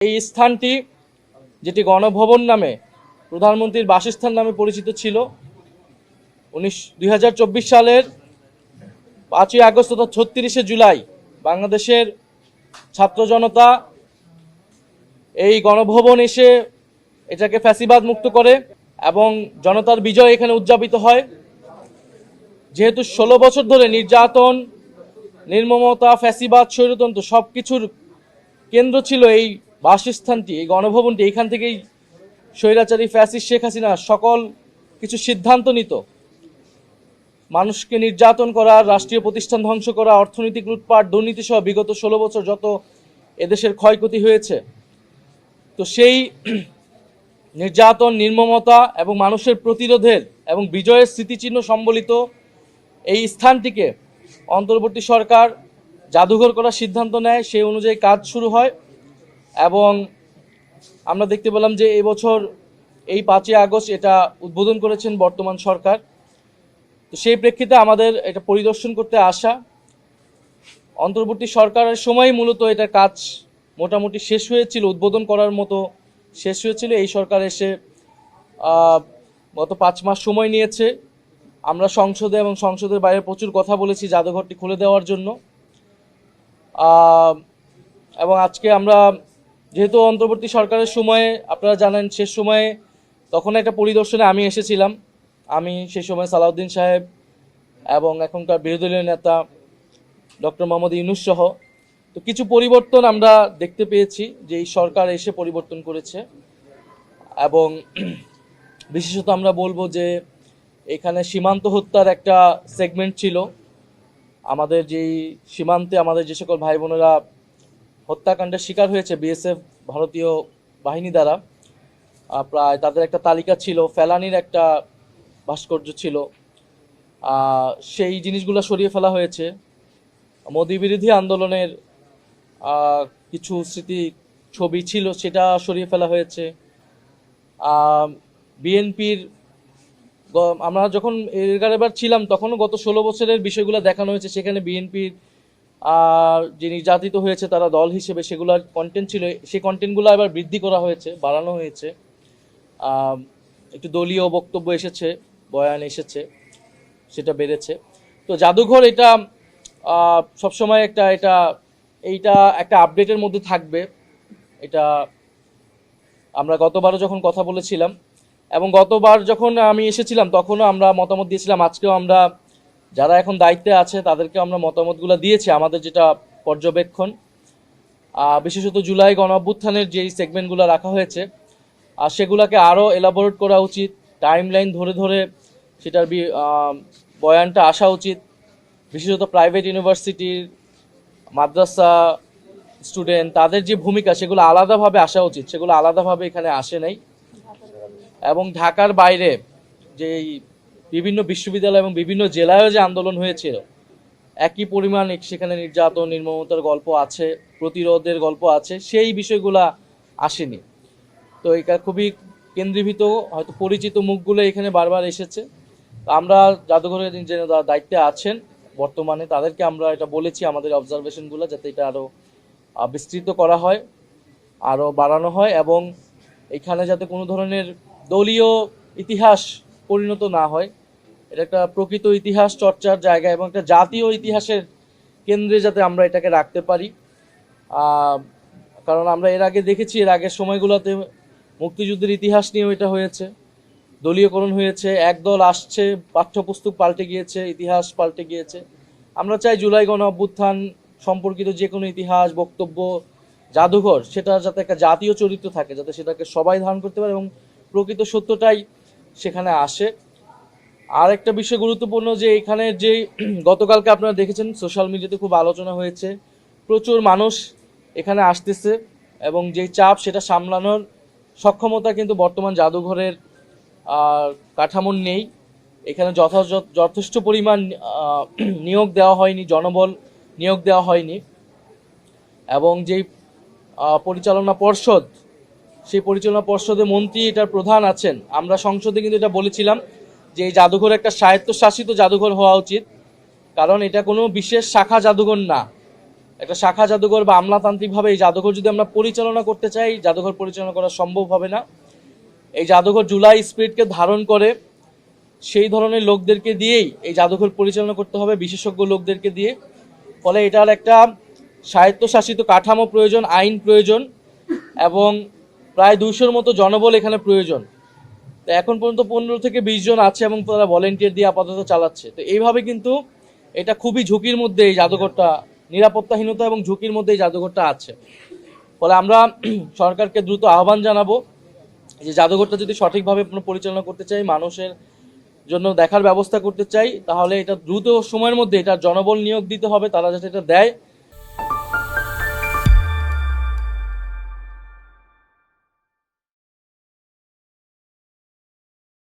এই স্থানটি, যেটি গণভবন নামে প্রধানমন্ত্রীর বাসস্থান নামে পরিচিত ছিল, 2024 সালের 5ই আগস্ট তথা 36শে জুলাই বাংলাদেশের ছাত্র জনতা এই গণভবন এসে এটাকে ফ্যাসিবাদ মুক্ত করে এবং জনতার বিজয় এখানে উদযাপিত হয়। যেহেতু 16 বছর ধরে নির্যাতন, নির্মমতা, ফ্যাসিবাদ, স্বৈরতন্ত্র সব কিছুর কেন্দ্র ছিল এই বাসস্থানটি, এই গণভবনটি। এখান থেকেই স্বৈরাচারী ফ্যাসিস্ট শেখ হাসিনা সকল কিছু সিদ্ধান্ত নিত। মানুষকে নির্যাতন করা, রাষ্ট্রীয় প্রতিষ্ঠান ধ্বংস করা, অর্থনৈতিক লুটপাট, দুর্নীতি সহ বিগত 16 বছর যত এদেশের ক্ষয়ক্ষতি হয়েছে, তো সেই নির্যাতন, নির্মমতা এবং মানুষের প্রতিরোধের এবং বিজয়ের স্মৃতিচিহ্ন সম্বলিত এই স্থানটিকে অন্তর্বর্তী সরকার জাদুঘর করার সিদ্ধান্ত নেয়। সেই অনুযায়ী কাজ শুরু হয় এবং আমরা দেখতে পেলাম যে এবছর এই 5ই আগস্ট এটা উদ্বোধন করেছেন বর্তমান সরকার। তো সেই প্রেক্ষিতে আমাদের এটা পরিদর্শন করতে আসা। অন্তর্বর্তী সরকারের সময় মূলত এটার কাজ মোটামুটি শেষ হয়েছিল, উদ্বোধন করার মতো শেষ হয়েছিল। এই সরকার এসে গত 5 মাস সময় নিয়েছে। আমরা সংসদে এবং সংসদের বাইরে প্রচুর কথা বলেছি জাদুঘরটি খুলে দেওয়ার জন্য। এবং আজকে আমরা যেহেতু অন্তর্বর্তী সরকারের সময়ে আপনারা জানেন শেষ সময়ে, তখন একটা পরিদর্শনে আমি এসেছিলাম। আমি সেই সময় সালাউদ্দিন সাহেব এবং এখনকার বিরোধী দলীয় নেতা ডক্টর মোহাম্মদ ইউনূস সহ তো কিছু পরিবর্তন আমরা দেখতে পেয়েছি যে এই সরকার এসে পরিবর্তন করেছে। এবং বিশেষত আমরা বলবো যে এখানে সীমান্ত হত্যার একটা সেগমেন্ট ছিল। আমাদের যেই সীমান্তে আমাদের যে সকল ভাই বোনেরা হত্যাকাণ্ডের শিকার হয়েছে বিএসএফ ভারতীয় বাহিনী দ্বারা, প্রায় তাদের একটা তালিকা ছিল, ফেলানির একটা ভাস্কর্য ছিল, সেই জিনিসগুলো সরিয়ে ফেলা হয়েছে। মোদি বিরোধী আন্দোলনের কিছু স্মৃতি ছবি ছিল, সেটা সরিয়ে ফেলা হয়েছে। বিএনপির আমরা যখন এগারোবার ছিলাম তখনও গত 16 বছরের বিষয়গুলো দেখানো হয়েছে। সেখানে বিএনপির যে নির্যাতিত হয়েছে তারা দল হিসেবে সেগুলোর কন্টেন্ট ছিল, সেই কন্টেন্টগুলো এবার বৃদ্ধি করা হয়েছে, বাড়ানো হয়েছে। একটু দলীয় বক্তব্য এসেছে, বয়ান এসেছে, সেটা বেড়েছে। তো জাদুঘর এটা সবসময় এইটা একটা আপডেটের মধ্যে থাকবে। এটা আমরা গতবারও যখন কথা বলেছিলাম এবং গতবার যখন আমি এসেছিলাম তখনও আমরা মতামত দিয়েছিলাম। আজকেও আমরা যারা এখন দায়িত্বে আছে তাদেরকে আমরা মতামতগুলো দিয়েছি, আমাদের যেটা পর্যবেক্ষণ। বিশেষত জুলাই গণ অভ্যুত্থানের যেই সেগমেন্টগুলো রাখা হয়েছে আর সেগুলোকে আরও এলাবোরেট করা উচিত, টাইম লাইন ধরে ধরে সেটার বয়ানটা আসা উচিত। বিশেষত প্রাইভেট ইউনিভার্সিটির, মাদ্রাসা স্টুডেন্ট, তাদের যে ভূমিকা সেগুলো আলাদাভাবে আসা উচিত, সেগুলো আলাদাভাবে এখানে আসে নাই। এবং ঢাকার বাইরে যে বিভিন্ন বিশ্ববিদ্যালয় এবং বিভিন্ন জেলায়ও যে আন্দোলন হয়েছিল, একই পরিমাণ সেখানে নির্যাতন, নির্মমতার গল্প আছে, প্রতিরোধের গল্প আছে, সেই বিষয়গুলা আসেনি। তো এটা খুবই কেন্দ্রীভূত, হয়তো পরিচিত মুখগুলো এখানে বারবার এসেছে। তো আমরা জাদুঘরের যে দায়িত্বে আছেন বর্তমানে তাদেরকে আমরা এটা বলেছি আমাদের অবজারভেশনগুলো, যাতে এটা আরও বিস্তৃত করা হয়, আরও বাড়ানো হয় এবং এখানে যাতে কোনো ধরনের দলীয় ইতিহাস পরিণত না হয়। এটা একটা প্রকৃত ইতিহাস চর্চার জায়গা এবং একটা জাতীয় ইতিহাসের কেন্দ্রে যাতে আমরা এটাকে রাখতে পারি। কারণ আমরা এর আগে দেখেছি, এর আগের সময়গুলোতে মুক্তিযুদ্ধের ইতিহাস নিয়েও এটা হয়েছে, দলীয়করণ হয়েছে, একদল আসছে, পাঠ্যপুস্তক পাল্টে গিয়েছে, ইতিহাস পাল্টে গিয়েছে। আমরা চাই জুলাই গণ অভ্যুত্থান সম্পর্কিত যে কোনো ইতিহাস, বক্তব্য, জাদুঘর, সেটা যাতে একটা জাতীয় চরিত্র থাকে, যাতে সেটাকে সবাই ধারণ করতে পারে এবং প্রকৃত সত্যটাই সেখানে আসে। আর একটা বিষয় গুরুত্বপূর্ণ যে এখানে যে গতকালকে আপনারা দেখেছেন সোশ্যাল মিডিয়াতে খুব আলোচনা হয়েছে, প্রচুর মানুষ এখানে আসতেছে এবং যেই চাপ সেটা সামলানোর সক্ষমতা কিন্তু বর্তমান জাদুঘরের কাঠামোর নেই। এখানে যথেষ্ট পরিমাণ নিয়োগ দেওয়া হয়নি, জনবল নিয়োগ দেওয়া হয়নি এবং যেই পরিচালনা পর্ষদ, সেই পরিচালনা পর্ষদে মন্ত্রী এটার প্রধান আছেন। আমরা সংসদে কিন্তু এটা বলেছিলাম যে এই জাদুঘর একটা স্বায়ত্তশাসিত জাদুঘর হওয়া উচিত, কারণ এটা কোনো বিশেষ শাখা জাদুঘর না। একটা শাখা জাদুঘর বা আমলাতান্ত্রিকভাবে এই জাদুঘর যদি আমরা পরিচালনা করতে চাই, জাদুঘর পরিচালনা করা সম্ভব হবে না। এই জাদুঘর জুলাই স্পিরিটকে ধারণ করে সেই ধরনের লোকদেরকে দিয়েই এই জাদুঘর পরিচালনা করতে হবে, বিশেষজ্ঞ লোকদেরকে দিয়ে। ফলে এটার একটা স্বায়ত্তশাসিত কাঠামো প্রয়োজন, আইন প্রয়োজন, এবং প্রায় 200-র মতো জনবল এখানে প্রয়োজন। তো এখন পর্যন্ত 15 থেকে 20 জন আছে এবং তারা ভলেন্টিয়ার দিয়ে আপাতত চালাচ্ছে। তো এইভাবে কিন্তু এটা খুবই ঝুঁকির মধ্যে এই জাদুঘরটা, নিরাপত্তাহীনতা এবং ঝুঁকির মধ্যে এই জাদুঘরটা আছে। ফলে আমরা সরকারকে দ্রুত আহ্বান জানাবো যে জাদুঘরটা যদি সঠিকভাবে পরিচালনা করতে চাই, মানুষের জন্য দেখার ব্যবস্থা করতে চাই, তাহলে এটা দ্রুত সময়ের মধ্যে এটা জনবল নিয়োগ দিতে হবে, তারা যাতে এটা দেয়